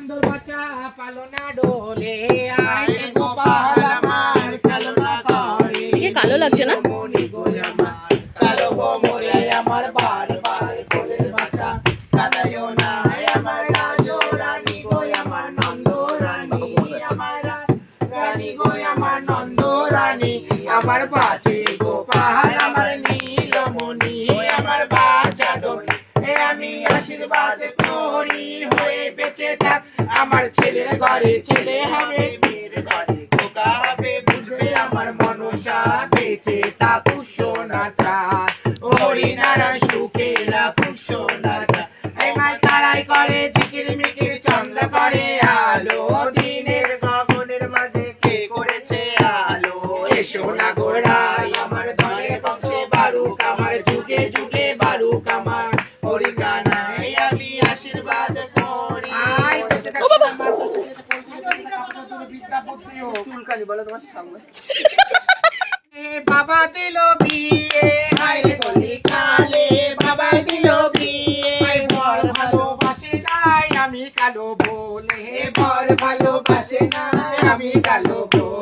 সুন্দর বাচ্চা পালনা ডোলে আয় গোপাল আমার খেলনা করে। কি কালো লাগছে না? মনি গো আমার কালো গো মোরে আমার বারবার কোলের বাচ্চা কাঁদাইও না আমার রাজো রানী গো আমার নন্দ রানী আমার রানী গো আমার নন্দ রানী আমার বাঁচে গোপাল আমার নীলমণি আমার বাচ্চা ডোলে আমি আশীর্বাদ করি হয়ে বেঁচে থাক আমার ছেলের ঘরে ছেলে হবে মেয়ের ঘরে খোকা হবে বুঝবে আমার মনসা বেঁচে থাকুক সোনা চাঁদ হরিনারা সুখে লাগুক সোনা চাঁদ এই মাই তারাই করে ঝিকির মিকির চন্দ করে আলো দিনের গগনের মাঝে কে করেছে আলো এসো না গোড়াই আমার ধরে বংশে বারুক আমার যুগে যুগে বারুক আমার হরিকানায় আমি আশীর্বাদ করি। চুলকানি বলো তোমার সামনে। বাবা দিল বিয়ে হায়রে গলি কালে বাবা দিল বিয়ে বর ভালোবাসে নাই আমি কালো বলে বর ভালোবাসে নাই আমি কালো বলে